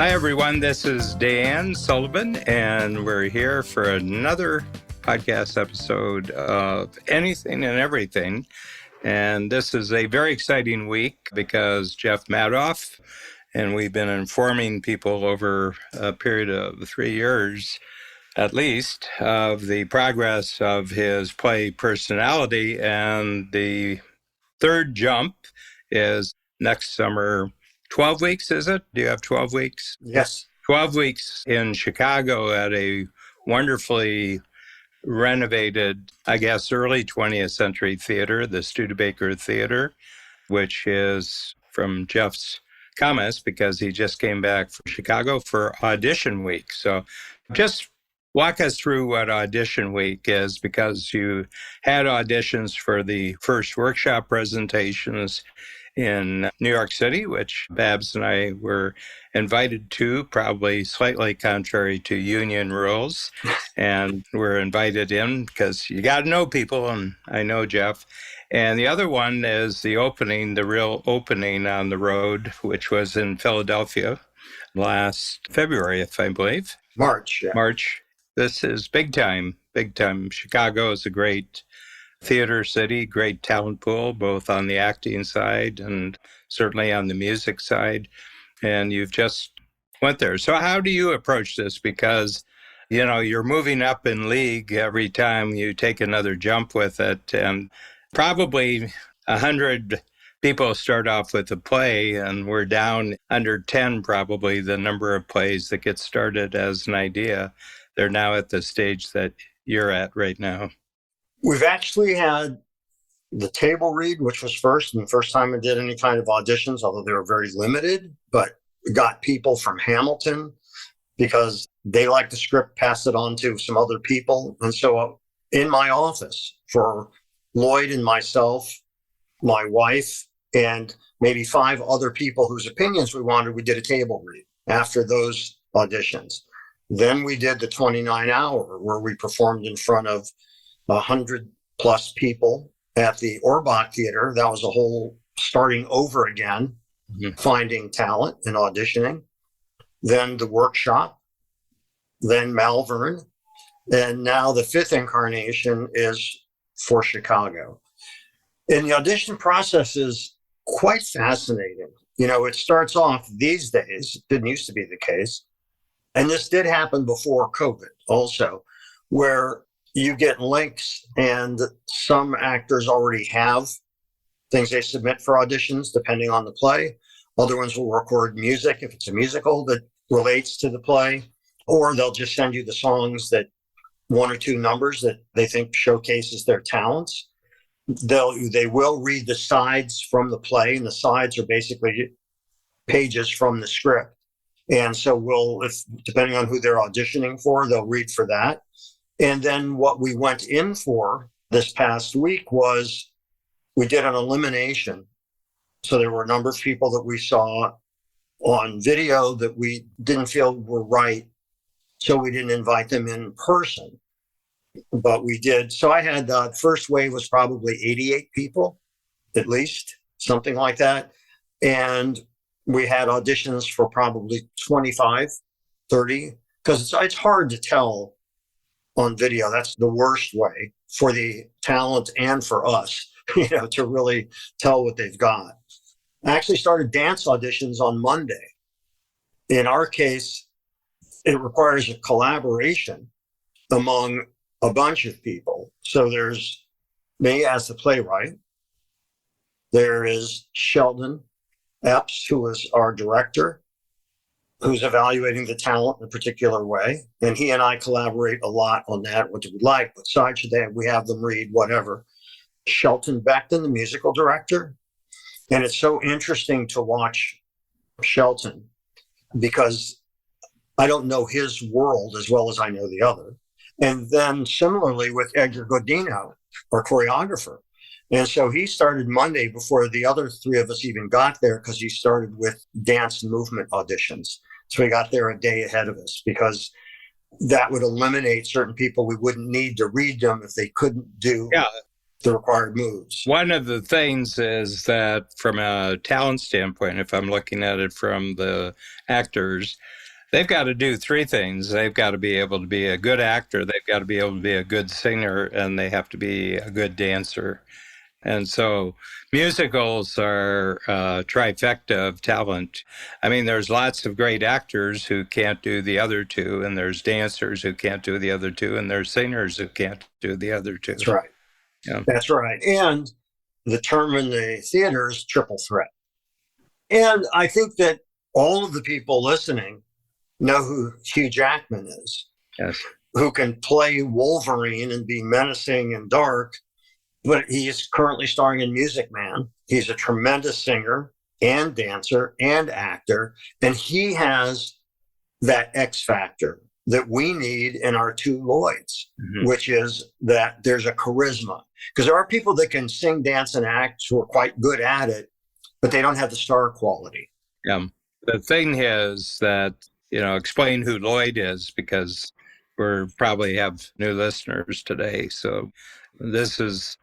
Hi, everyone. This is Dan Sullivan, and we're here for another podcast episode of Anything and Everything. And this is a very exciting week because Jeff Madoff, and we've been informing people over a period of 3 years, at least, of the progress of his play Personality. And the third jump is next summer. 12 weeks, is it? Do you have 12 weeks? Yes. 12 weeks in Chicago at a wonderfully renovated, I guess, early 20th century theater, the Studebaker Theater, which is from Jeff's comments because he just came back from Chicago for audition week. So just walk us through what audition week is, because you had auditions for the first workshop presentations in New York City, which Babs and I were invited to, probably slightly contrary to union rules. And we're invited in because you got to know people, and I know Jeff. And the other one is the opening, the real opening on the road, which was in Philadelphia last February, if I believe. March. Yeah. March. This is big time, big time. Chicago is a great theater city, great talent pool, both on the acting side and certainly on the music side. And you've just went there. So how do you approach this? Because, you know, you're moving up in league every time you take another jump with it. And probably 100 people start off with a play, and we're down under 10, probably, the number of plays that get started as an idea. They're now at the stage that you're at right now. We've actually had the table read, which was first, and the first time I did any kind of auditions, although they were very limited, but we got people from Hamilton because they liked the script, passed it on to some other people. And so in my office for Lloyd and myself, my wife, and maybe 5 other people whose opinions we wanted, we did a table read after those auditions. Then we did the 29-hour where we performed in front of 100 plus people at the Orbach Theater. That was a whole starting over again, finding talent and auditioning. Then the workshop, then Malvern. And now the 5th incarnation is for Chicago. And the audition process is quite fascinating. You know, it starts off these days, it didn't used to be the case. And this did happen before COVID also, where you get links and some actors already have things they submit for auditions depending on the play. Other ones will record music if it's a musical that relates to the play, or they'll just send you the songs, that 1 or 2 numbers that they think showcases their talents. They will read the sides from the play, and the sides are basically pages from the script. And so depending on who they're auditioning for, they'll read for that. And then what we went in for this past week was we did an elimination. So there were a number of people that we saw on video that we didn't feel were right. So we didn't invite them in person, but we did. So I had the first wave was probably 88 people, at least, something like that. And we had auditions for probably 25, 30, because it's hard to tell on video. That's the worst way for the talent and for us, to really tell what they've got. I actually started dance auditions on Monday. In our case, it requires a collaboration among a bunch of people. So there's me as the playwright. There is Sheldon Epps, who is our director, who's evaluating the talent in a particular way. And he and I collaborate a lot on that. What do we like? What side should they? We have them read, whatever. Shelton Beckton, the musical director. And it's so interesting to watch Shelton because I don't know his world as well as I know the other. And then similarly with Edgar Godino, our choreographer. And so he started Monday before the other 3 of us even got there, because he started with dance and movement auditions. So he got there a day ahead of us, because that would eliminate certain people. We wouldn't need to read them if they couldn't do the required moves. One of the things is that from a talent standpoint, if I'm looking at it from the actors, they've got to do three things. They've got to be able to be a good actor, they've got to be able to be a good singer, and they have to be a good dancer. And so musicals are a trifecta of talent. I mean, there's lots of great actors who can't do the other two, and there's dancers who can't do the other two, and there's singers who can't do the other two. That's right. Yeah. That's right. And the term in the theater is triple threat. And I think that all of the people listening know who Hugh Jackman is. Yes. Who can play Wolverine and be menacing and dark, but he is currently starring in Music Man. He's a tremendous singer and dancer and actor, and he has that X factor that we need in our two Lloyds, which is that there's a charisma. Because there are people that can sing, dance, and act who are quite good at it, but they don't have the star quality. Yeah. The thing is that, explain who Lloyd is, because we probably have new listeners today. So this is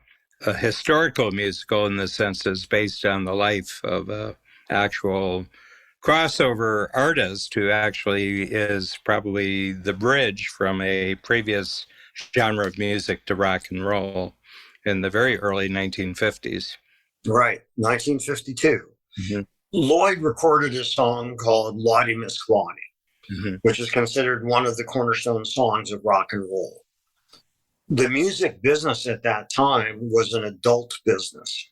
a historical musical in the sense it's based on the life of an actual crossover artist who actually is probably the bridge from a previous genre of music to rock and roll in the very early 1950s. Right, 1952. Lloyd recorded a song called Lottie Miss Claudie, which is considered one of the cornerstone songs of rock and roll. The music business at that time was an adult business.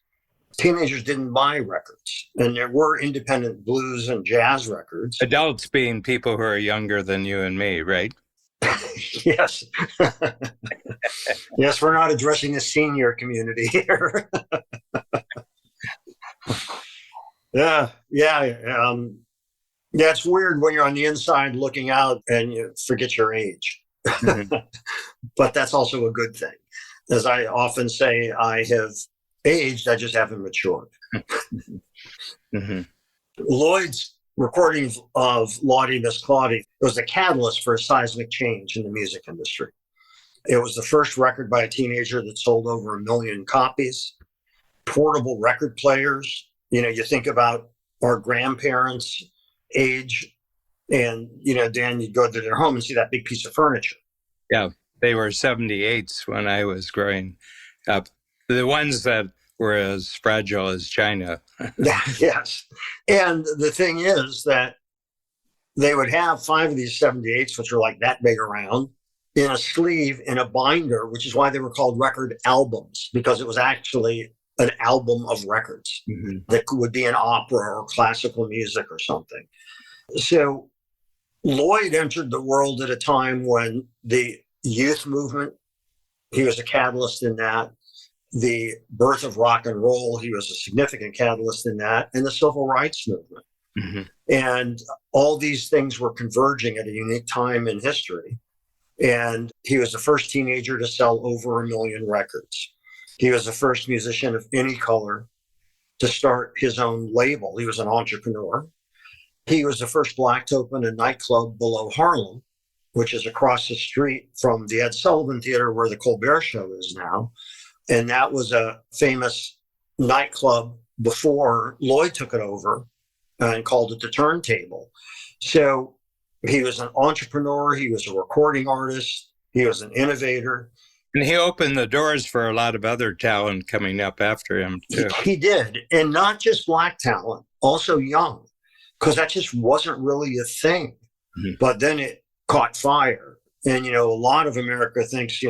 Teenagers didn't buy records, and there were independent blues and jazz records. Adults being people who are younger than you and me, right? Yes. Yes, we're not addressing the senior community here. Yeah. It's weird when you're on the inside looking out and you forget your age. But that's also a good thing. As I often say, I have aged, I just haven't matured. Lloyd's recording of Lottie Miss Claudie was a catalyst for a seismic change in the music industry. It was the first record by a teenager that sold over 1 million copies. Portable record players. You think about our grandparents' age, and, Dan, you'd go to their home and see that big piece of furniture. Yeah, they were 78s when I was growing up. The ones that were as fragile as China. Yes. And the thing is that they would have 5 of these 78s, which are like that big around, in a sleeve, in a binder, which is why they were called record albums, because it was actually an album of records that would be an opera or classical music or something. So Lloyd entered the world at a time when the youth movement, he was a catalyst in that. The birth of rock and roll, he was a significant catalyst in that, and the civil rights movement. And all these things were converging at a unique time in history. And he was the first teenager to sell over 1 million records. He was the first musician of any color to start his own label. He was an entrepreneur. He was the first Black to open a nightclub below Harlem, which is across the street from the Ed Sullivan Theater where the Colbert Show is now. And that was a famous nightclub before Lloyd took it over and called it the Turntable. So he was an entrepreneur. He was a recording artist. He was an innovator. And he opened the doors for a lot of other talent coming up after him, too. He did. And not just Black talent, also young, because that just wasn't really a thing. But then it caught fire. And, a lot of America thinks,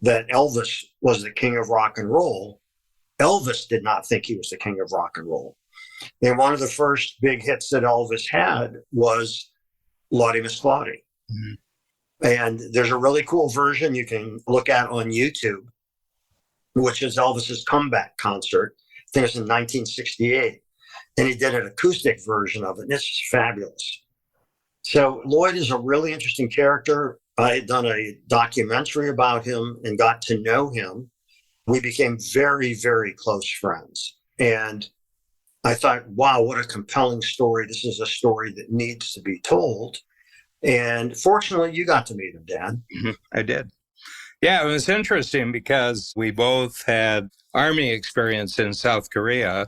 that Elvis was the king of rock and roll. Elvis did not think he was the king of rock and roll. And one of the first big hits that Elvis had was Lottie Miss Claudie. And there's a really cool version you can look at on YouTube, which is Elvis's comeback concert. I think it's in 1968. And he did an acoustic version of it. And it's just fabulous. So Lloyd is a really interesting character. I had done a documentary about him and got to know him. We became very, very close friends. And I thought, wow, what a compelling story. This is a story that needs to be told. And fortunately, you got to meet him, Dan. I did. Yeah, it was interesting because we both had Army experience in South Korea.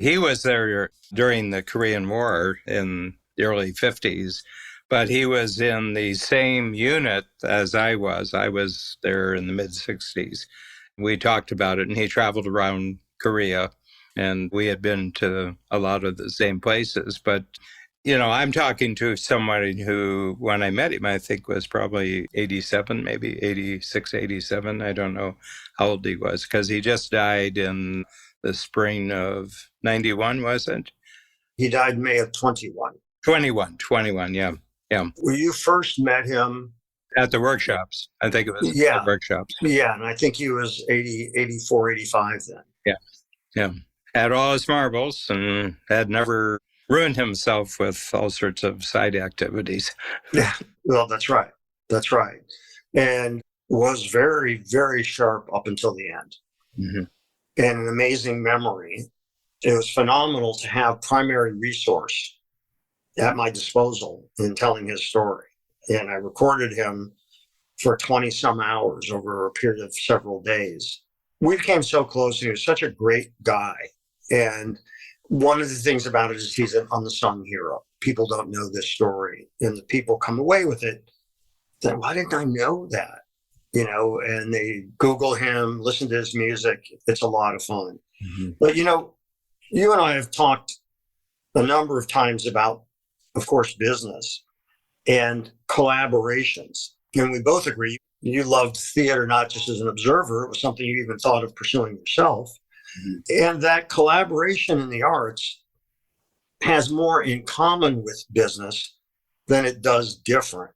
He was there during the Korean War in the early 50s, but he was in the same unit as I was. I was there in the mid 60s. We talked about it, and he traveled around Korea, and we had been to a lot of the same places. But I'm talking to someone who, when I met him, I think was probably 87, maybe 86, 87. I don't know how old he was because he just died in the spring of 91, was it? He died May of 21. 21, yeah. Yeah. When you first met him, At the workshops. I think it was at the yeah, workshops. yeah, and I think he was 80, 84, 85 then. Yeah. Yeah. Had all his marbles and had never ruined himself with all sorts of side activities. Yeah, well, that's right. That's right. And was very, very sharp up until the end. Mm-hmm. And an amazing memory. It was phenomenal to have primary resource at my disposal in telling his story. And I recorded him for 20 some hours over a period of several days. We became so close. He was such a great guy. And one of the things about it is he's an unsung hero. People don't know this story. And the people come away with it. Then why didn't I know that? And they Google him, listen to his music. It's a lot of fun. Mm-hmm. But, you and I have talked a number of times about, of course, business and collaborations. And we both agree you loved theater not just as an observer. It was something you even thought of pursuing yourself. Mm-hmm. And that collaboration in the arts has more in common with business than it does different.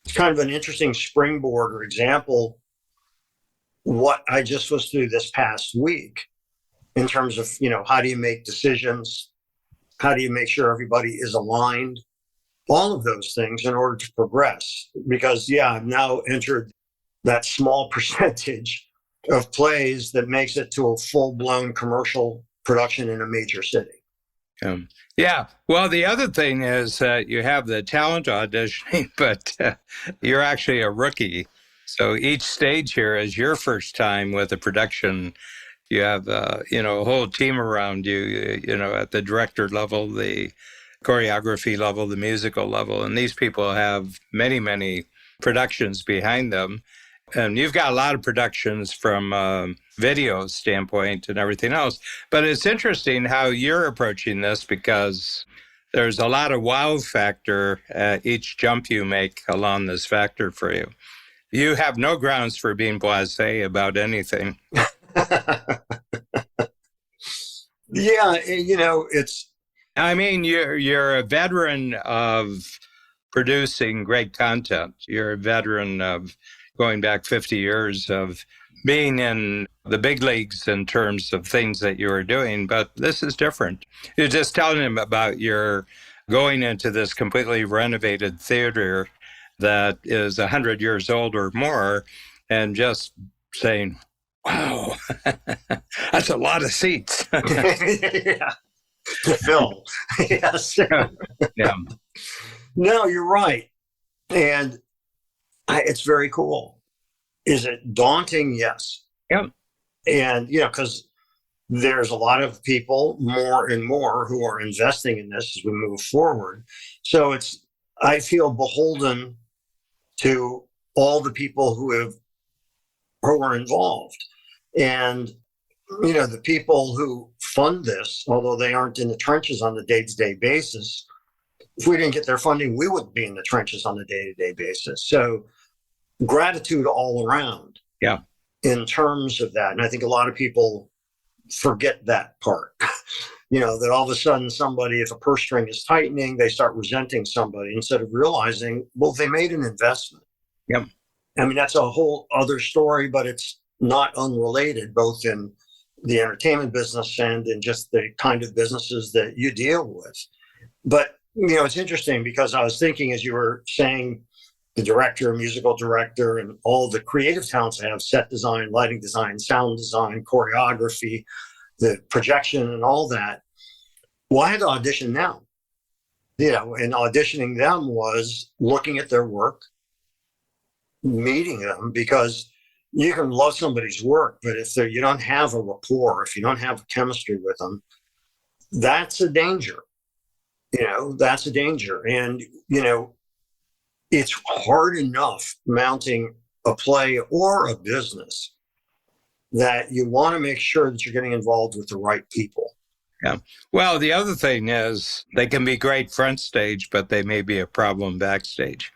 It's kind of an interesting springboard or example what I just was through this past week in terms of, how do you make decisions? How do you make sure everybody is aligned? All of those things in order to progress. Because, I've now entered that small percentage of plays that makes it to a full-blown commercial production in a major city. Yeah. Well, the other thing is that you have the talent auditioning, but you're actually a rookie. So each stage here is your first time with a production. You have, a whole team around you, at the director level, the choreography level, the musical level. And these people have many, many productions behind them. And you've got a lot of productions from a video standpoint and everything else. But it's interesting how you're approaching this because there's a lot of wow factor at each jump you make along this factor for you. You have no grounds for being blasé about anything. Yeah, it's... I mean, you're a veteran of producing great content. You're a veteran of going back 50 years of being in the big leagues in terms of things that you were doing, but this is different. You're just telling him about your going into this completely renovated theater that is 100 years old or more and just saying, wow, that's a lot of seats. Yeah, to fill. Yes. Yeah. No, you're right. And it's very cool. Is it daunting? Yes. Yeah. And, because there's a lot of people, more and more, who are investing in this as we move forward. So I feel beholden to all the people who are involved. And, the people who fund this, although they aren't in the trenches on the day-to-day basis, if we didn't get their funding, we wouldn't be in the trenches on a day-to-day basis. So gratitude all around. Yeah. In terms of that. And I think a lot of people forget that part. That all of a sudden somebody, if a purse string is tightening, they start resenting somebody instead of realizing, well, they made an investment. Yep. I mean, that's a whole other story, but it's not unrelated, both in the entertainment business and in just the kind of businesses that you deal with. But, it's interesting because I was thinking as you were saying, the director, musical director, and all the creative talents I have, set design, lighting design, sound design, choreography, the projection and all that. Well, I had to audition them. And auditioning them was looking at their work, meeting them, because You can love somebody's work, but if you don't have a rapport, if you don't have a chemistry with them, that's a danger. That's a danger. And, it's hard enough mounting a play or a business that you want to make sure that you're getting involved with the right people. Yeah. Well, the other thing is they can be great front stage, but they may be a problem backstage.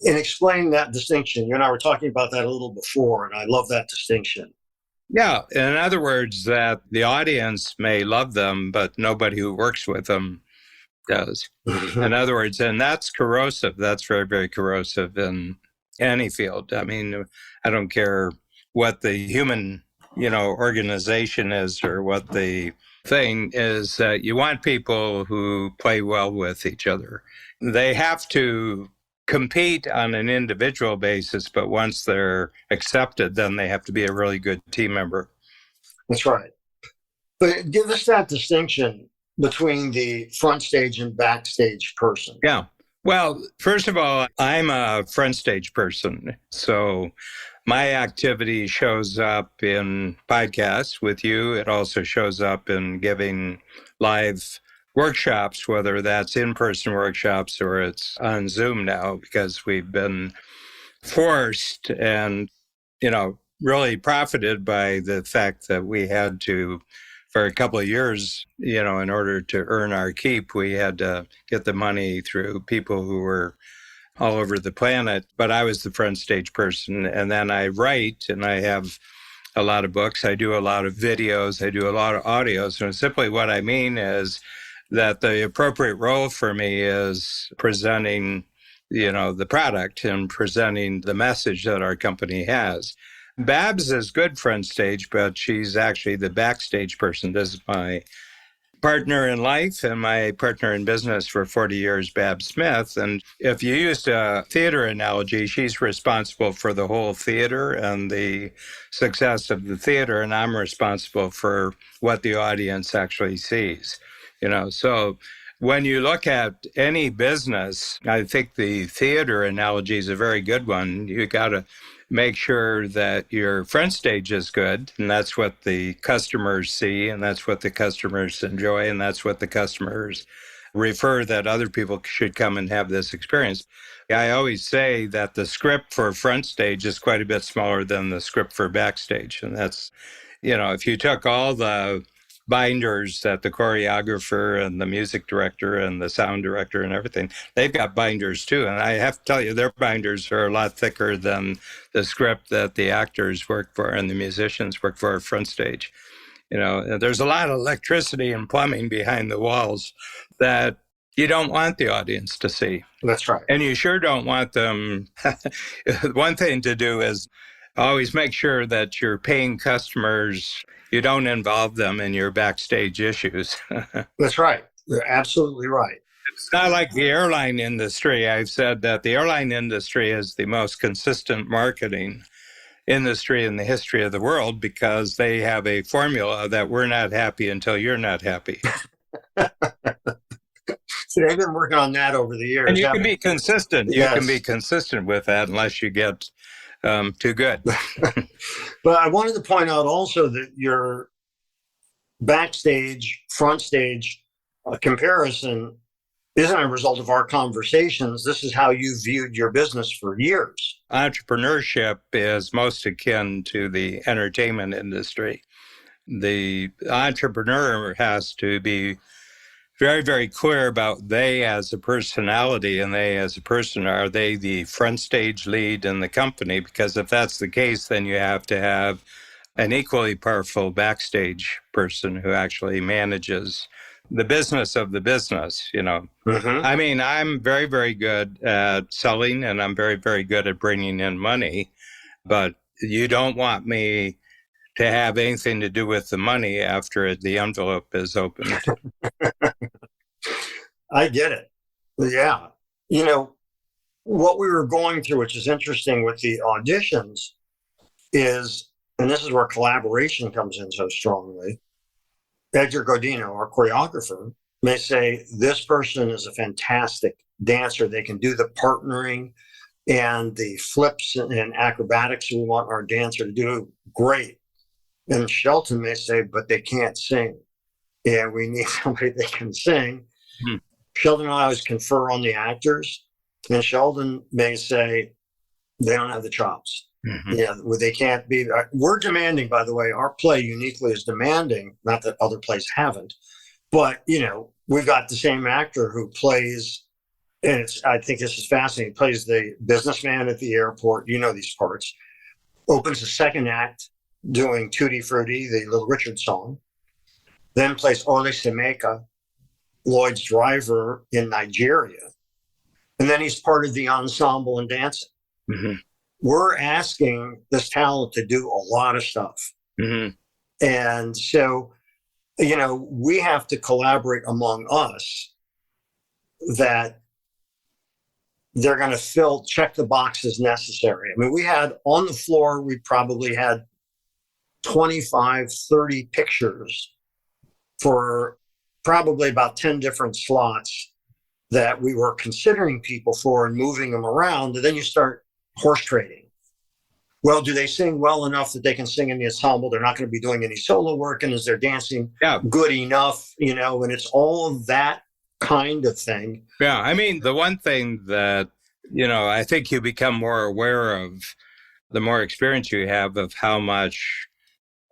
And explain that distinction. You and I were talking about that a little before, and I love that distinction. Yeah. In other words, that the audience may love them, but nobody who works with them does. In other words, and that's corrosive. That's very, very corrosive in any field. I mean, I don't care what the human, organization is or what the thing is. You want people who play well with each other. They have to compete on an individual basis, but once they're accepted, then they have to be a really good team member. That's right. But give us that distinction between the front stage and backstage person. Yeah. Well, first of all, I'm a front stage person. So my activity shows up in podcasts with you. It also shows up in giving live workshops, whether that's in-person workshops or it's on Zoom now, because we've been forced and, really profited by the fact that we had to, for a couple of years, in order to earn our keep, we had to get the money through people who were all over the planet. But I was the front stage person. And then I write, and I have a lot of books. I do a lot of videos. I do a lot of audios. And simply what I mean is that the appropriate role for me is presenting, the product and presenting the message that our company has. Babs is good front stage, but she's actually the backstage person. This is my partner in life and my partner in business for 40 years, Babs Smith. And if you used a theater analogy, she's responsible for the whole theater and the success of the theater, and I'm responsible for what the audience actually sees. So when you look at any business, I think the theater analogy is a very good one. You got to make sure that your front stage is good, and that's what the customers see, and that's what the customers enjoy, and that's what the customers refer that other people should come and have this experience. I always say that the script for front stage is quite a bit smaller than the script for backstage, and that's, if you took all the binders that the choreographer and the music director and the sound director and everything, they've got binders too. And I have to tell you, their binders are a lot thicker than the script that the actors work for and the musicians work for front stage. There's a lot of electricity and plumbing behind the walls that you don't want the audience to see. That's right. And you sure don't want them. One thing to do is always make sure that your paying customers, you don't involve them in your backstage issues. That's right. You're absolutely right. It's not like the airline industry. I've said that the airline industry is the most consistent marketing industry in the history of the world because they have a formula that we're not happy until you're not happy. So they've been working on that over the years. And you can be consistent. Yes. You can be consistent with that unless you get too good. But I wanted to point out also that your backstage, front stage comparison isn't a result of our conversations. This is how you viewed your business for years. Entrepreneurship is most akin to the entertainment industry. The entrepreneur has to be very, very clear about they as a personality and they as a person. Are they the front stage lead in the company? Because if that's the case, then you have to have an equally powerful backstage person who actually manages the business of the business, Mm-hmm. I mean, I'm very, very good at selling and I'm very, very good at bringing in money, but you don't want me to have anything to do with the money after the envelope is opened. I get it. Yeah. What we were going through, which is interesting with the auditions, is, and this is where collaboration comes in so strongly. Edgar Godino, our choreographer, may say, this person is a fantastic dancer. They can do the partnering. and the flips and acrobatics we want our dancer to do, great. And Shelton may say, but they can't sing. Yeah, we need somebody that can sing. Hmm. Sheldon and I always confer on the actors, and Sheldon may say they don't have the chops. Mm-hmm. Yeah, they can't be. We're demanding, by the way. Our play uniquely is demanding. Not that other plays haven't, but we've got the same actor who plays, and I think this is fascinating. He plays the businessman at the airport. You know these parts. Opens the second act doing Tutti Frutti, the Little Richard song. Then plays Ole Semeka, Lloyd's driver in Nigeria. And then he's part of the ensemble and dancing. Mm-hmm. We're asking this talent to do a lot of stuff. Mm-hmm. And so, we have to collaborate among us that they're going to check the boxes necessary. I mean, we had on the floor, we probably had 25, 30 pictures for probably about 10 different slots that we were considering people for and moving them around. And then you start horse trading. Well, do they sing well enough that they can sing in the ensemble? They're not going to be doing any solo work. And is their dancing good enough? And it's all of that kind of thing. Yeah. I mean, the one thing that, I think you become more aware of the more experience you have of how much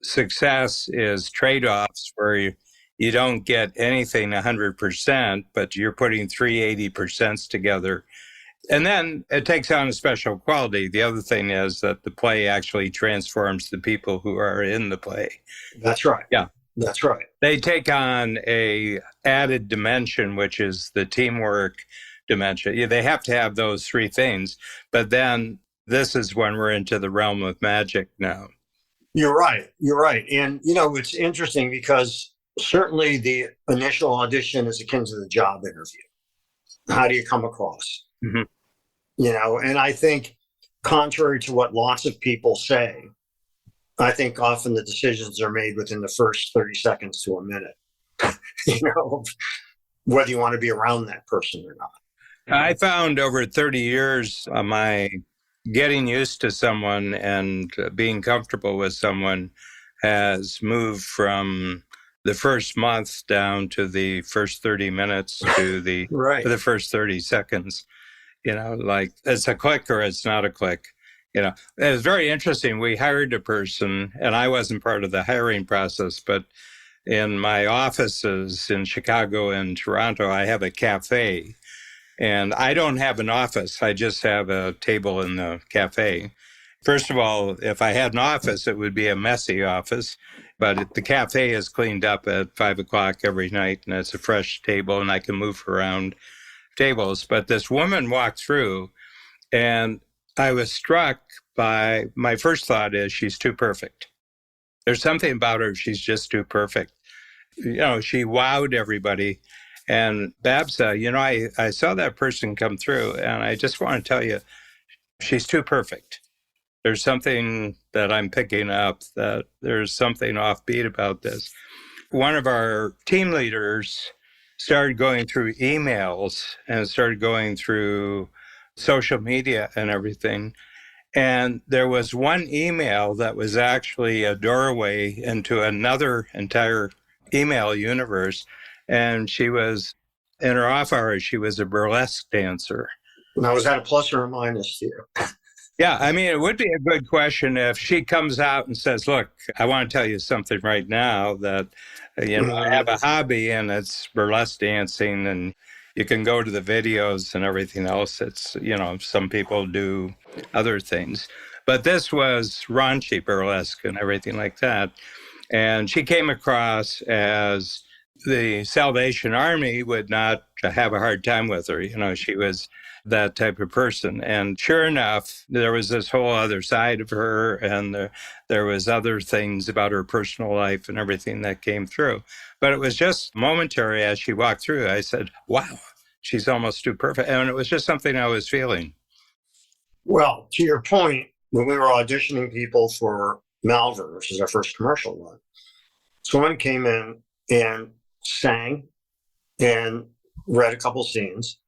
success is trade-offs where you don't get anything 100%, but you're putting 380% together. And then it takes on a special quality. The other thing is that the play actually transforms the people who are in the play. That's right. Yeah. That's right. They take on a added dimension, which is the teamwork dimension. They have to have those three things. But then this is when we're into the realm of magic now. You're right. You're right. And, it's interesting because certainly the initial audition is akin to the job interview. How do you come across? Mm-hmm. And I think contrary to what lots of people say, I think often the decisions are made within the first 30 seconds to a minute, whether you want to be around that person or not. I found over 30 years of my getting used to someone and being comfortable with someone has moved from the first month down to the first 30 minutes to the right. to the first 30 seconds. Like it's a click or it's not a click. It was very interesting. We hired a person, and I wasn't part of the hiring process, but in my offices in Chicago and Toronto, I have a cafe. And I don't have an office. I just have a table in the cafe. First of all, if I had an office, it would be a messy office. But the cafe is cleaned up at 5 o'clock every night, and it's a fresh table, and I can move around tables. But this woman walked through, and I was struck by, my first thought is she's too perfect. There's something about her, she's just too perfect. She wowed everybody. And Babsa, I saw that person come through, and I just want to tell you, she's too perfect. There's something that I'm picking up, that there's something offbeat about this. One of our team leaders started going through emails and started going through social media and everything. And there was one email that was actually a doorway into another entire email universe. And she was, in her off hours, she was a burlesque dancer. Now, was that a plus or a minus to you? Yeah, I mean, it would be a good question if she comes out and says, look, I want to tell you something right now that, I have a hobby and it's burlesque dancing, and you can go to the videos and everything else. It's, some people do other things. But this was raunchy burlesque and everything like that. And she came across as the Salvation Army would not have a hard time with her. She was that type of person. And sure enough, there was this whole other side of her, and there was other things about her personal life and everything that came through. But it was just momentary as she walked through. I said, wow, she's almost too perfect. And it was just something I was feeling. Well, to your point, when we were auditioning people for Malvern, which is our first commercial run, someone came in and sang and read a couple scenes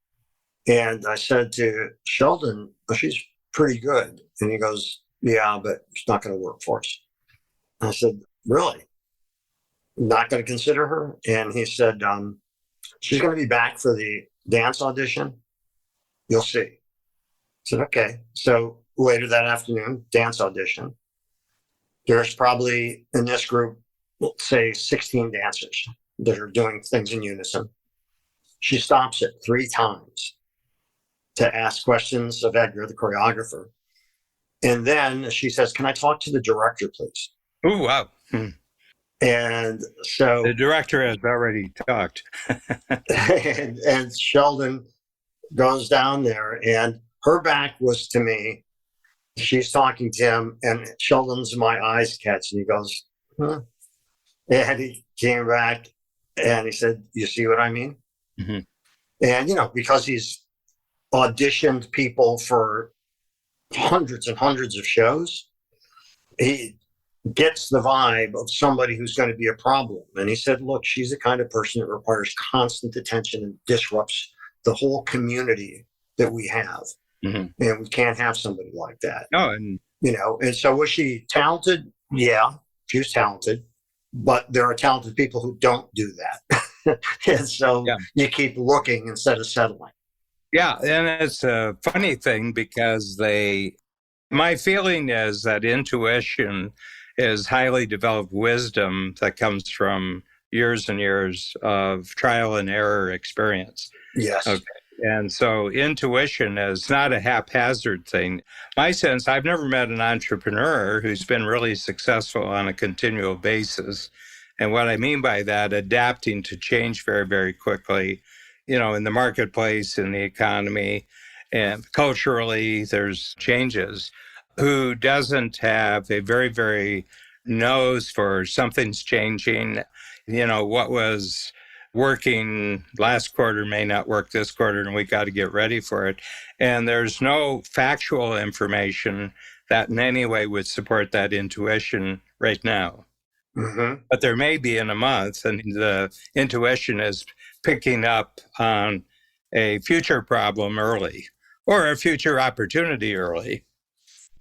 And I said to Sheldon, well, she's pretty good. And he goes, yeah, but it's not going to work for us. I said, really? Not going to consider her? And he said, she's going to be back for the dance audition. You'll see. I said, okay. So later that afternoon, dance audition. There's probably in this group, let's say 16 dancers that are doing things in unison. She stops it 3 times to ask questions of Edgar, the choreographer. And then she says, can I talk to the director, please? Oh, wow. And so the director has already talked. and Sheldon goes down there, and her back was to me. She's talking to him, and Sheldon's my eyes catch, and he goes, huh? And he came back and he said, you see what I mean? Mm-hmm. And, because he's auditioned people for hundreds and hundreds of shows, he gets the vibe of somebody who's going to be a problem. And he said, look, she's the kind of person that requires constant attention and disrupts the whole community that we have. Mm-hmm. And we can't have somebody like that. No, and and so was she talented? Yeah, she was talented. But there are talented people who don't do that. And so you keep looking instead of settling. Yeah, and it's a funny thing because my feeling is that intuition is highly developed wisdom that comes from years and years of trial and error experience. Yes. Okay. And so intuition is not a haphazard thing. My sense, I've never met an entrepreneur who's been really successful on a continual basis. And what I mean by that, adapting to change very, very quickly, in the marketplace, in the economy, and culturally, there's changes, who doesn't have a very, very nose for something's changing. What was working last quarter may not work this quarter, and we got to get ready for it. And there's no factual information that in any way would support that intuition right now. Mm-hmm. But there may be in a month, and the intuition is picking up on a future problem early or a future opportunity early.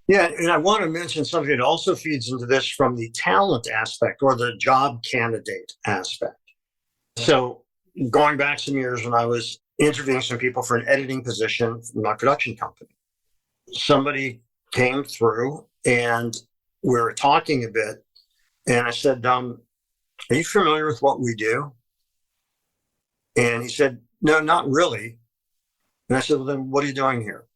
Yeah, and I want to mention something that also feeds into this from the talent aspect or the job candidate aspect. So going back some years when I was interviewing some people for an editing position from my production company, somebody came through and we were talking a bit. And I said, are you familiar with what we do? And he said, no, not really. And I said, well, then what are you doing here?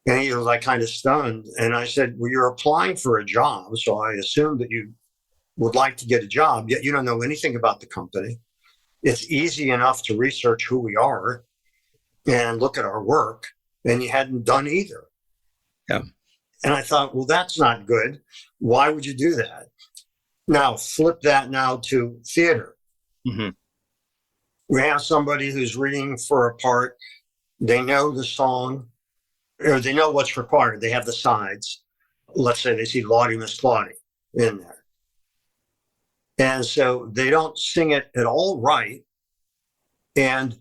And he was like kind of stunned. And I said, well, you're applying for a job. So I assumed that you would like to get a job, yet you don't know anything about the company. It's easy enough to research who we are and look at our work, and you hadn't done either. Yeah. And I thought, well, that's not good. Why would you do that? Now, flip that now to theater. Mm-hmm. We have somebody who's reading for a part. They know the song, or they know what's required. They have the sides. Let's say they see Lottie Miss Claudie in there. And so they don't sing it at all right. And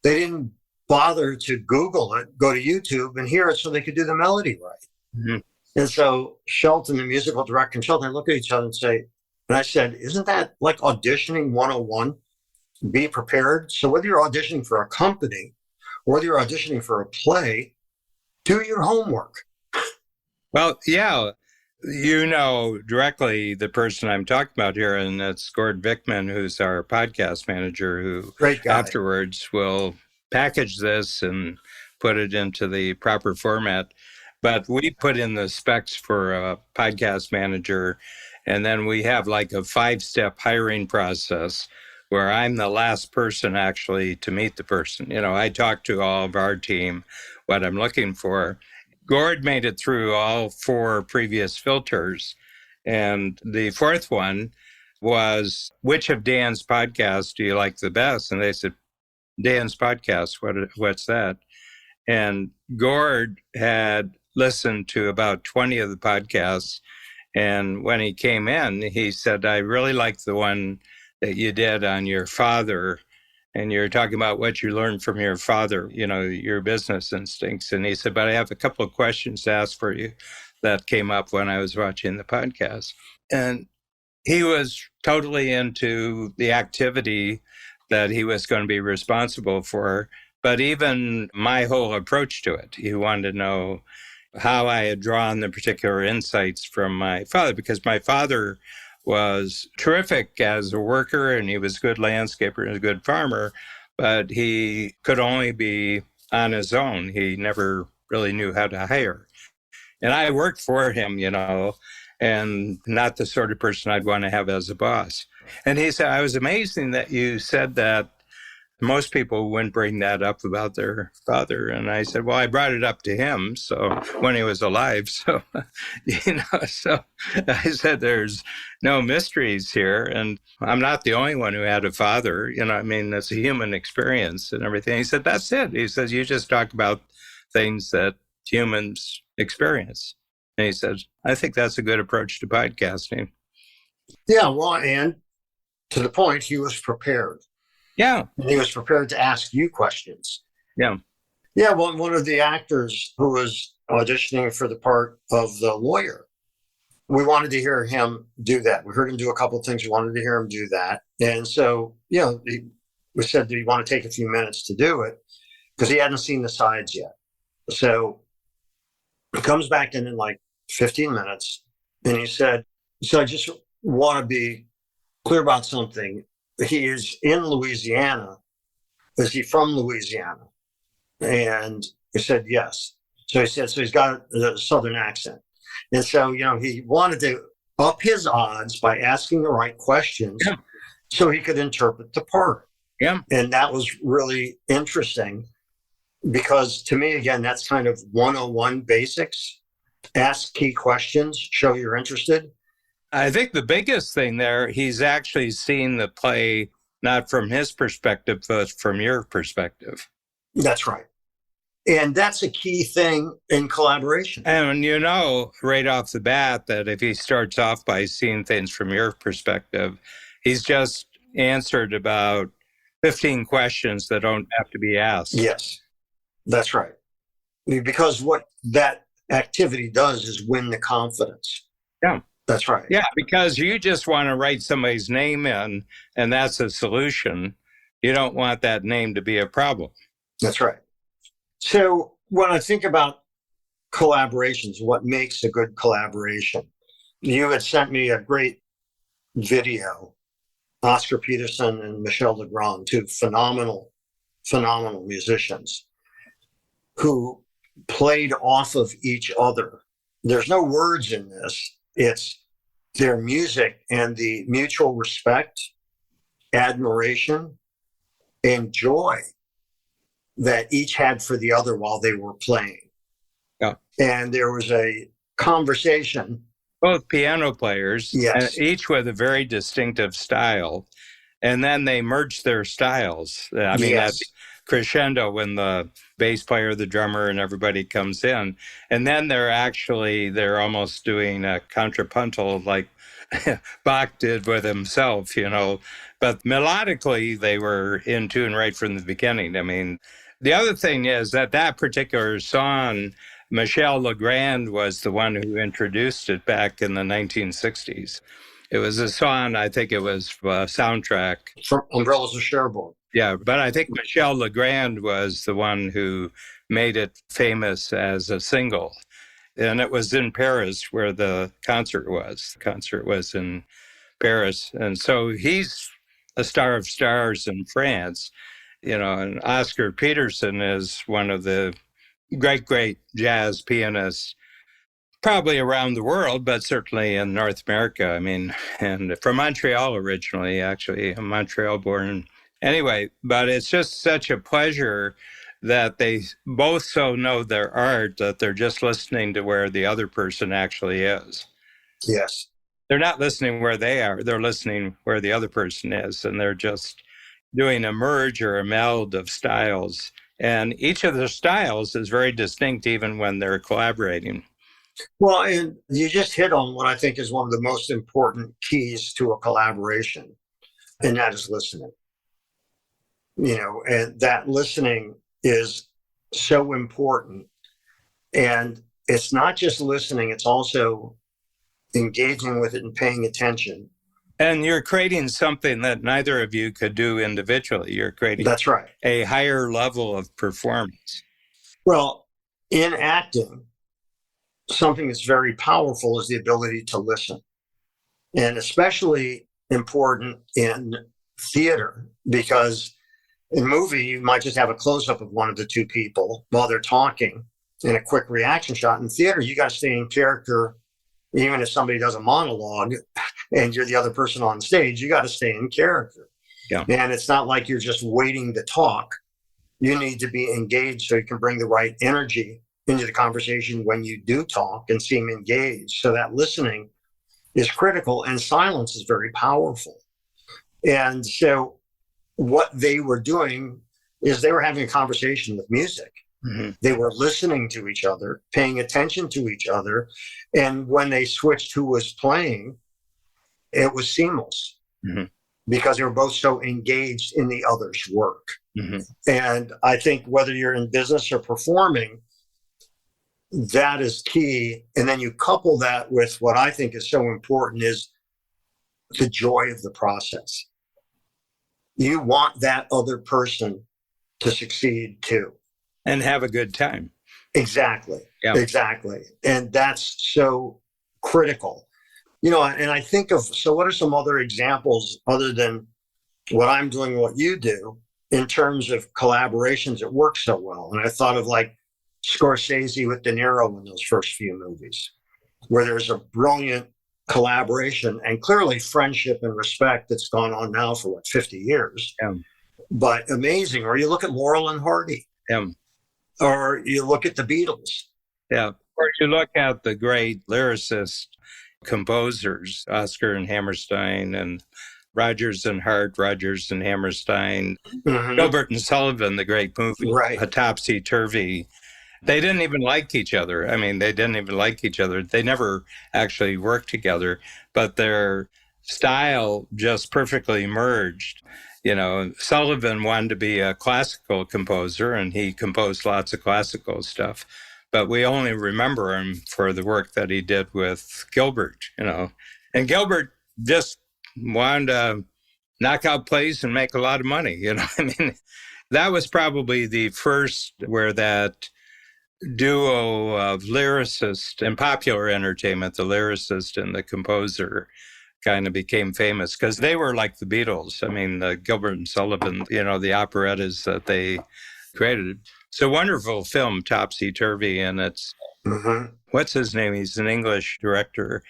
they didn't bother to Google it, go to YouTube and hear it so they could do the melody right. Mm-hmm. And so Shelton, the musical director, and Shelton look at each other and say, and I said, isn't that like auditioning 101? Be prepared. So whether you're auditioning for a company, or whether you're auditioning for a play, do your homework. Well, yeah. Directly the person I'm talking about here, and that's Gord Vickman, who's our podcast manager, who afterwards will package this and put it into the proper format. But we put in the specs for a podcast manager, and then we have like a 5-step hiring process where I'm the last person actually to meet the person. I talk to all of our team what I'm looking for. Gord made it through all 4 previous filters. And the 4th one was, which of Dan's podcasts do you like the best? And they said, Dan's podcast, what's that? And Gord had listened to about 20 of the podcasts. And when he came in, he said, I really like the one that you did on your father. And you're talking about what you learned from your father, your business instincts. And he said, but I have a couple of questions to ask for you that came up when I was watching the podcast. And he was totally into the activity that he was going to be responsible for. But even my whole approach to it, he wanted to know how I had drawn the particular insights from my father, because my father was terrific as a worker and he was a good landscaper and a good farmer, but he could only be on his own. He never really knew how to hire. And I worked for him, and not the sort of person I'd want to have as a boss. And he said, I was amazing that you said that most people wouldn't bring that up about their father. And I said, well, I brought it up to him. So when he was alive. So, so I said, there's no mysteries here. And I'm not the only one who had a father, it's a human experience and everything. He said, that's it. He says, you just talk about things that humans experience. And he says, I think that's a good approach to podcasting. Yeah. Well, and to the point, he was prepared. Yeah. And he was prepared to ask you questions. Yeah. Yeah. Well, one of the actors who was auditioning for the part of the lawyer, we wanted to hear him do that. We heard him do a couple of things. We wanted to hear him do that. And so, we said, do you want to take a few minutes to do it? Because he hadn't seen the sides yet. So he comes back in like 15 minutes and he said, so I just want to be clear about something. He is in Louisiana. Is he from Louisiana? And he said, yes. So he said, so he's got a Southern accent. And so, he wanted to up his odds by asking the right questions so he could interpret the part. Yeah. And that was really interesting because to me, again, that's kind of 101 basics. Ask key questions, show you're interested. I think the biggest thing there, he's actually seen the play not from his perspective, but from your perspective. That's right. And that's a key thing in collaboration. And right off the bat that if he starts off by seeing things from your perspective, he's just answered about 15 questions that don't have to be asked. Yes, that's right. Because what that activity does is win the confidence. Yeah. That's right. Yeah, because you just want to write somebody's name in, and that's a solution. You don't want that name to be a problem. That's right. So when I think about collaborations, what makes a good collaboration? You had sent me a great video, Oscar Peterson and Michel Legrand, two phenomenal musicians who played off of each other. There's no words in this. It's their music and the mutual respect, admiration, and joy that each had for the other while they were playing. Yeah. And there was a conversation. Both piano players, yes, each with a very distinctive style. And then they merged their styles. I mean, yes, that crescendo when the bass player, the drummer, and everybody comes in. And then they're almost doing a contrapuntal like Bach did with himself, But melodically, they were in tune right from the beginning. I mean, the other thing is that particular song, Michel Legrand was the one who introduced it back in the 1960s. It was a song, I think it was a soundtrack. From Umbrellas of Cherbourg. Yeah, but I think Michel Legrand was the one who made it famous as a single. And it was in Paris where the concert was. The concert was in Paris. And so he's a star of stars in France, and Oscar Peterson is one of the great jazz pianists, probably around the world, but certainly in North America. I mean, and from Montreal originally, actually, I'm Montreal born. Anyway, but it's just such a pleasure that they both so know their art that they're just listening to where the other person actually is. Yes. They're not listening where they are. They're listening where the other person is. And they're just doing a merge or a meld of styles. And each of their styles is very distinct even when they're collaborating. Well, and you just hit on what I think is one of the most important keys to a collaboration, and that is listening. And that listening is so important. And it's not just listening, it's also engaging with it and paying attention. And you're creating something that neither of you could do individually. You're creating That's right. a higher level of performance. Well, in acting, something that's very powerful is the ability to listen. And especially important in theater, because in movie, you might just have a close-up of one of the two people while they're talking and a quick reaction shot. In theater, you got to stay in character. Even if somebody does a monologue and you're the other person on stage, you got to stay in character. Yeah. And it's not like you're just waiting to talk. You need to be engaged so you can bring the right energy into the conversation when you do talk and seem engaged. So that listening is critical, and silence is very powerful. And so what they were doing is they were having a conversation with music. Mm-hmm. They were listening to each other, paying attention to each other. And when they switched who was playing, it was seamless mm-hmm. because they were both so engaged in the other's work. Mm-hmm. And I think whether you're in business or performing, that is key. And then you couple that with what I think is so important is the joy of the process. You want that other person to succeed too. And have a good time. Exactly. Yeah. Exactly. And that's so critical. And I think of, so what are some other examples other than what I'm doing, what you do, in terms of collaborations that work so well? And I thought of like Scorsese with De Niro in those first few movies, where there's a brilliant collaboration and clearly friendship and respect that's gone on now for 50 years. Yeah. But amazing. Or you look at Laurel and Hardy. Yeah. Or you look at the Beatles. Yeah. Or you look at the great lyricist composers, Oscar and Hammerstein, and Rodgers and Hart, Rodgers and Hammerstein, Mm-hmm. Gilbert and Sullivan, the great movie, Right. A Topsy-Turvy. They didn't even like each other. I mean, they didn't even like each other. They never actually worked together, but their style just perfectly merged. Sullivan wanted to be a classical composer, and he composed lots of classical stuff. But we only remember him for the work that he did with Gilbert, And Gilbert just wanted to knock out plays and make a lot of money, That was probably the first where that duo of lyricist and popular entertainment, the lyricist and the composer, kind of became famous because they were like the Beatles. I mean, Gilbert and Sullivan, the operettas that they created. It's a wonderful film, Topsy-Turvy, and it's, Mm-hmm. what's his name? He's an English director.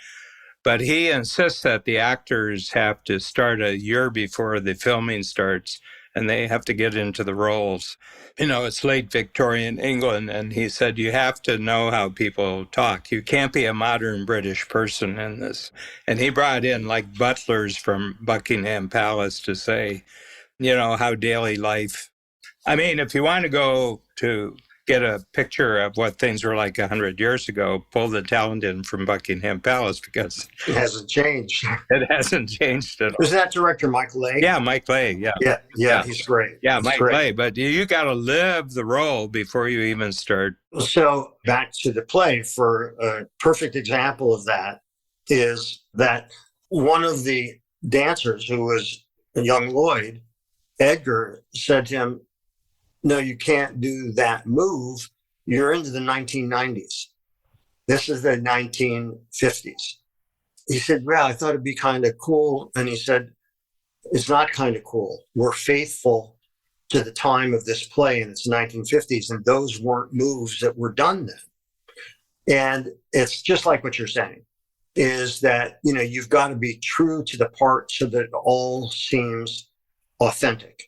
But he insists that the actors have to start a year before the filming starts, and they have to get into the roles. It's late Victorian England, and he said, you have to know how people talk. You can't be a modern British person in this. And he brought in like butlers from Buckingham Palace to say, how daily life. I mean, if you want to go to get a picture of what things were like 100 years ago, pull the talent in from Buckingham Palace, because it hasn't changed. It hasn't changed at all. Was that director Mike Leigh? Yeah, Mike Leigh. Yeah, he's great. Yeah, he's Mike great. Leigh. But you got to live the role before you even start. So back to the play, for a perfect example of that is that one of the dancers, who was young Lloyd, Edgar, said to him, no, you can't do that move. You're into the 1990s. This is the 1950s. He said, well, I thought it'd be kind of cool. And he said, it's not kind of cool. We're faithful to the time of this play, and it's 1950s, and those weren't moves that were done then. And it's just like what you're saying, is that, you've got to be true to the part so that it all seems authentic.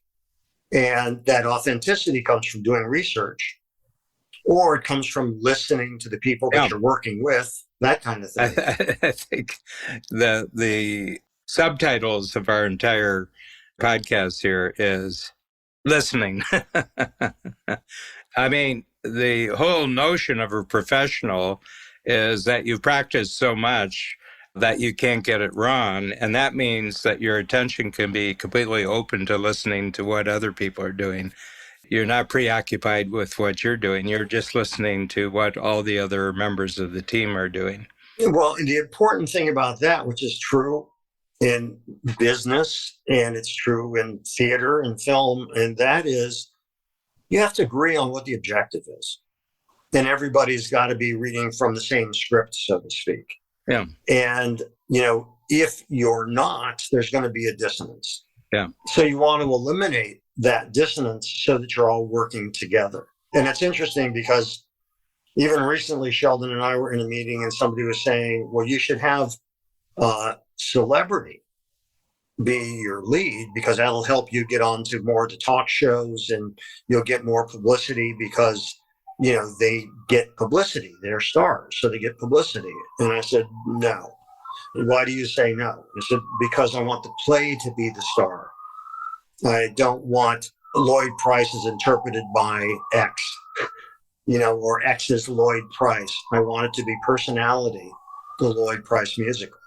And that authenticity comes from doing research, or it comes from listening to the people that you're working with, that kind of thing. I think the subtitles of our entire podcast here is listening. I mean, the whole notion of a professional is that you've practiced so much that you can't get it wrong. And that means that your attention can be completely open to listening to what other people are doing. You're not preoccupied with what you're doing. You're just listening to what all the other members of the team are doing. Well, and the important thing about that, which is true in business and it's true in theater and film, and that is you have to agree on what the objective is. And everybody's got to be reading from the same script, so to speak. Yeah. And, if you're not, there's going to be a dissonance. Yeah. So you want to eliminate that dissonance so that you're all working together. And it's interesting because even recently, Sheldon and I were in a meeting and somebody was saying, well, you should have celebrity be your lead because that'll help you get onto more of the talk shows and you'll get more publicity because, they get publicity. They're stars, so they get publicity. And I said, no. Why do you say no? I said, because I want the play to be the star. I don't want Lloyd Price is interpreted by X, or X is Lloyd Price. I want it to be personality, the Lloyd Price musical.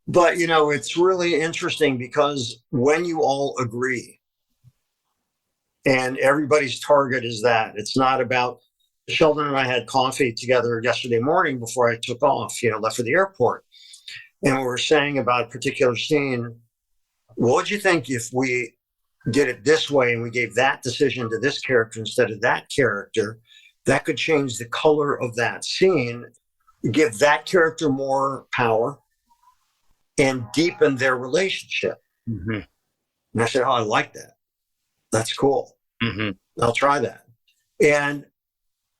But, it's really interesting because when you all agree and everybody's target is that, it's not about Sheldon and I had coffee together yesterday morning before I took off, left for the airport. And we were saying about a particular scene, what would you think if we did it this way and we gave that decision to this character instead of that character? That could change the color of that scene, give that character more power, and deepen their relationship. Mm-hmm. And I said, oh, I like that. That's cool. Mm-hmm. I'll try that. And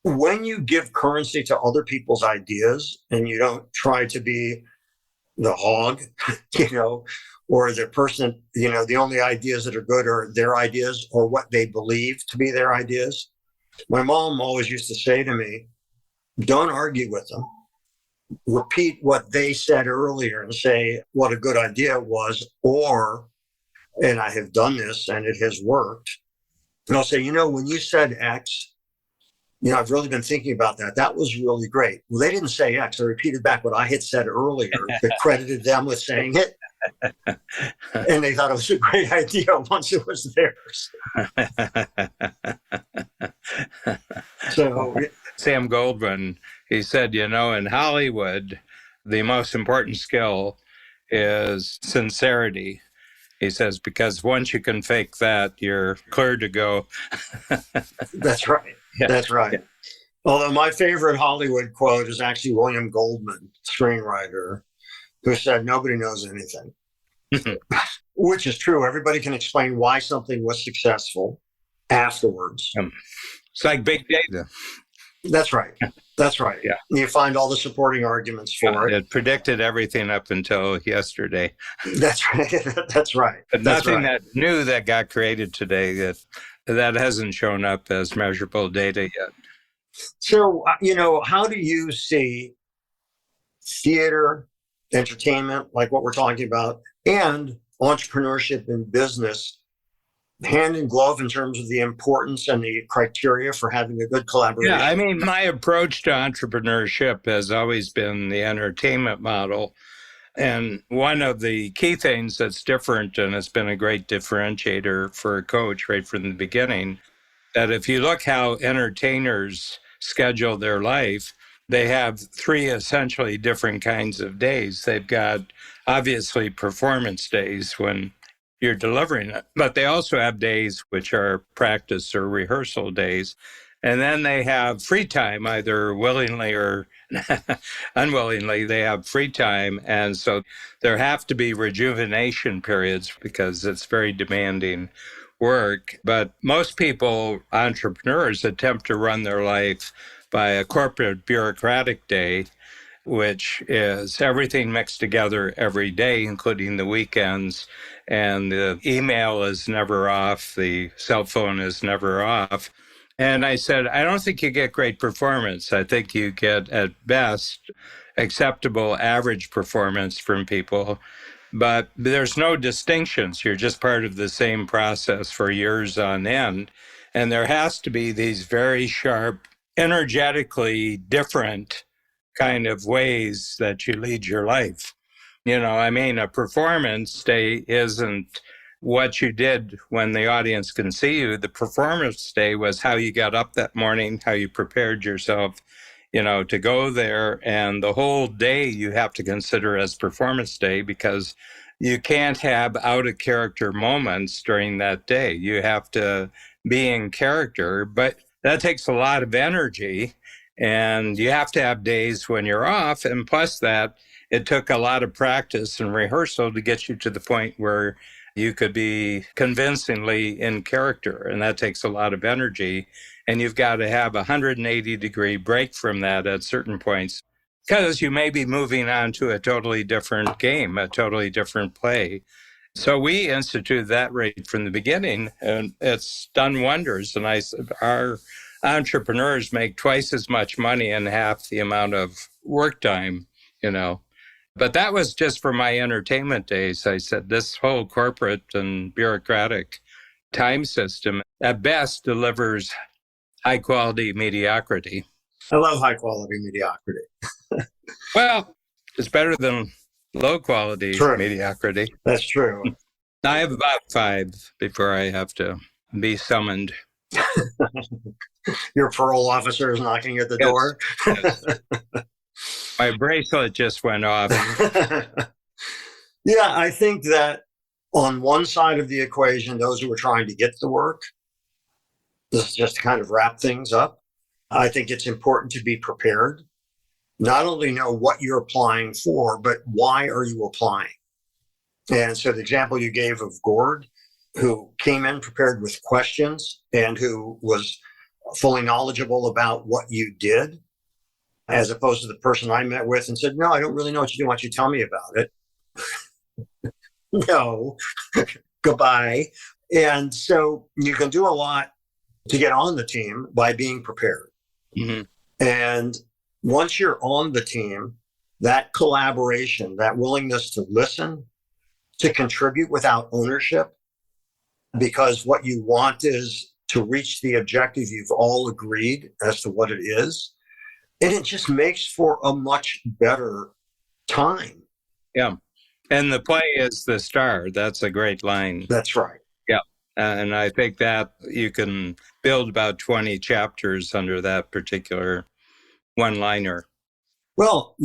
when you give currency to other people's ideas and you don't try to be the hog, or the person, the only ideas that are good are their ideas or what they believe to be their ideas. My mom always used to say to me, don't argue with them. Repeat what they said earlier and say what a good idea it was, and I have done this and it has worked. And I'll say, when you said X, I've really been thinking about that. That was really great. Well, they didn't say X. I repeated back what I had said earlier that credited them with saying it. And they thought it was a great idea once it was theirs. So Sam Goldwyn, he said, in Hollywood, the most important skill is sincerity. He says, because once you can fake that, you're clear to go. That's right. Yeah. That's right. Yeah. Although my favorite Hollywood quote is actually William Goldman, screenwriter, who said, nobody knows anything. Which is true. Everybody can explain why something was successful afterwards. It's like big data. That's right. That's right. Yeah. You find all the supporting arguments for it. It predicted everything up until yesterday. That's right. That's right. But nothing that new that got created today that hasn't shown up as measurable data yet. So, how do you see theater, entertainment, like what we're talking about, and entrepreneurship in business hand in glove in terms of the importance and the criteria for having a good collaboration? Yeah, my approach to entrepreneurship has always been the entertainment model. And one of the key things that's different, and it's been a great differentiator for a coach right from the beginning, that if you look how entertainers schedule their life, they have three essentially different kinds of days. They've got obviously performance days when you're delivering it, but they also have days which are practice or rehearsal days. And then they have free time, either willingly or unwillingly, they have free time. And so there have to be rejuvenation periods because it's very demanding work. But most people, entrepreneurs, attempt to run their life by a corporate bureaucratic day, which is everything mixed together every day, including the weekends. And the email is never off. The cell phone is never off. And I said, I don't think you get great performance. I think you get, at best, acceptable average performance from people. But there's no distinctions. You're just part of the same process for years on end. And there has to be these very sharp, energetically different kind of ways that you lead your life. I mean, a performance day isn't what you did when the audience can see you. The performance day was how you got up that morning, how you prepared yourself, to go there. And the whole day you have to consider as performance day, because you can't have out of character moments during that day. You have to be in character, but that takes a lot of energy. And you have to have days when you're off. And plus that, it took a lot of practice and rehearsal to get you to the point where you could be convincingly in character. And that takes a lot of energy. And you've got to have a 180-degree break from that at certain points, because you may be moving on to a totally different game, a totally different play. So we instituted that rate from the beginning, and it's done wonders. And our entrepreneurs make twice as much money in half the amount of work time, But that was just for my entertainment days. I said, this whole corporate and bureaucratic time system at best delivers high quality mediocrity. I love high quality mediocrity. Well, it's better than low quality mediocrity. That's true. I have about 5 before I have to be summoned. Your parole officer is knocking at the door. Yes. My bracelet just went off. Yeah, I think that on one side of the equation, those who are trying to get the work, this is just to kind of wrap things up. I think it's important to be prepared. Not only know what you're applying for, but why are you applying? And so the example you gave of Gord, who came in prepared with questions and who was fully knowledgeable about what you did, as opposed to the person I met with and said, no, I don't really know what you do. Why don't you tell me about it? No, goodbye. And so you can do a lot to get on the team by being prepared. Mm-hmm. And once you're on the team, that collaboration, that willingness to listen, to contribute without ownership, because what you want is to reach the objective you've all agreed as to what it is. And it just makes for a much better time. Yeah. And the play is the star. That's a great line. That's right. Yeah. And I think that you can build about 20 chapters under that particular one-liner. Well,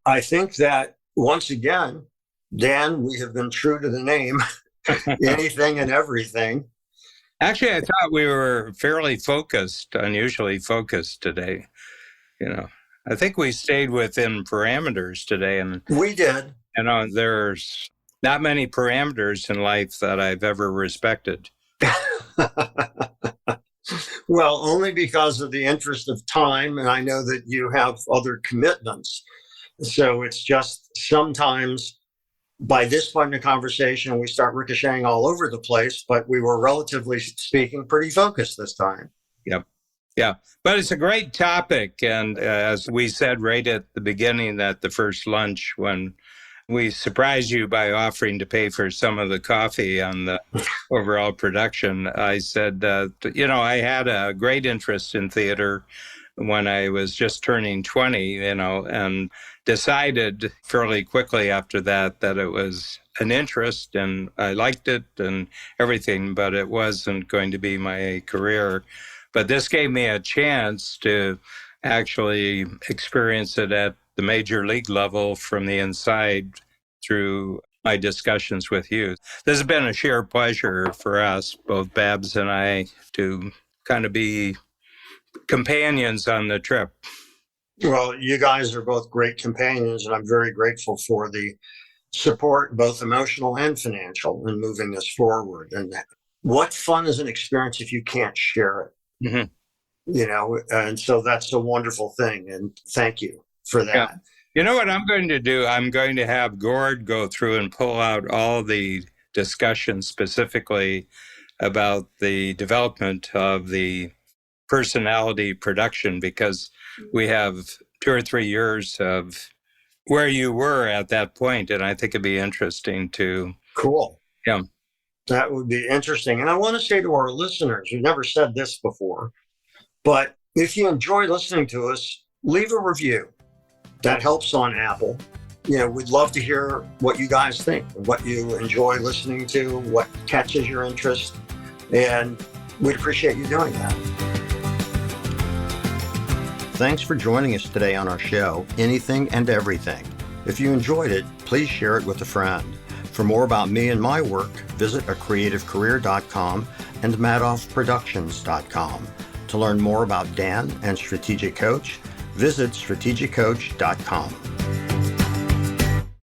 I think that once again, Dan, we have been true to the name, anything and everything. Actually, I thought we were fairly focused, unusually focused today. I think we stayed within parameters today. And we did. There's not many parameters in life that I've ever respected. Well, only because of the interest of time. And I know that you have other commitments. So it's just sometimes by this point in the conversation, we start ricocheting all over the place, but we were relatively speaking pretty focused this time. Yep. Yeah, but it's a great topic. And as we said right at the beginning at the first lunch, when we surprised you by offering to pay for some of the coffee on the overall production, I said, I had a great interest in theater when I was just turning 20, and decided fairly quickly after that it was an interest and I liked it and everything, but it wasn't going to be my career. But this gave me a chance to actually experience it at the major league level from the inside through my discussions with you. This has been a sheer pleasure for us, both Babs and I, to kind of be companions on the trip. Well, you guys are both great companions, and I'm very grateful for the support, both emotional and financial, in moving this forward. And what fun is an experience if you can't share it? Mm-hmm. And so that's a wonderful thing. And thank you for that. Yeah. You know what I'm going to do? I'm going to have Gord go through and pull out all the discussions specifically about the development of the personality production, because we have 2 or 3 years of where you were at that point. And I think it'd be interesting to... Cool. Yeah. That would be interesting. And I want to say to our listeners, we've never said this before, but if you enjoy listening to us, leave a review. That helps on Apple. we'd love to hear what you guys think, what you enjoy listening to, what catches your interest, and we'd appreciate you doing that. Thanks for joining us today on our show, Anything and Everything. If you enjoyed it, please share it with a friend. For more about me and my work, visit acreativecareer.com and madoffproductions.com. To learn more about Dan and Strategic Coach, visit strategiccoach.com.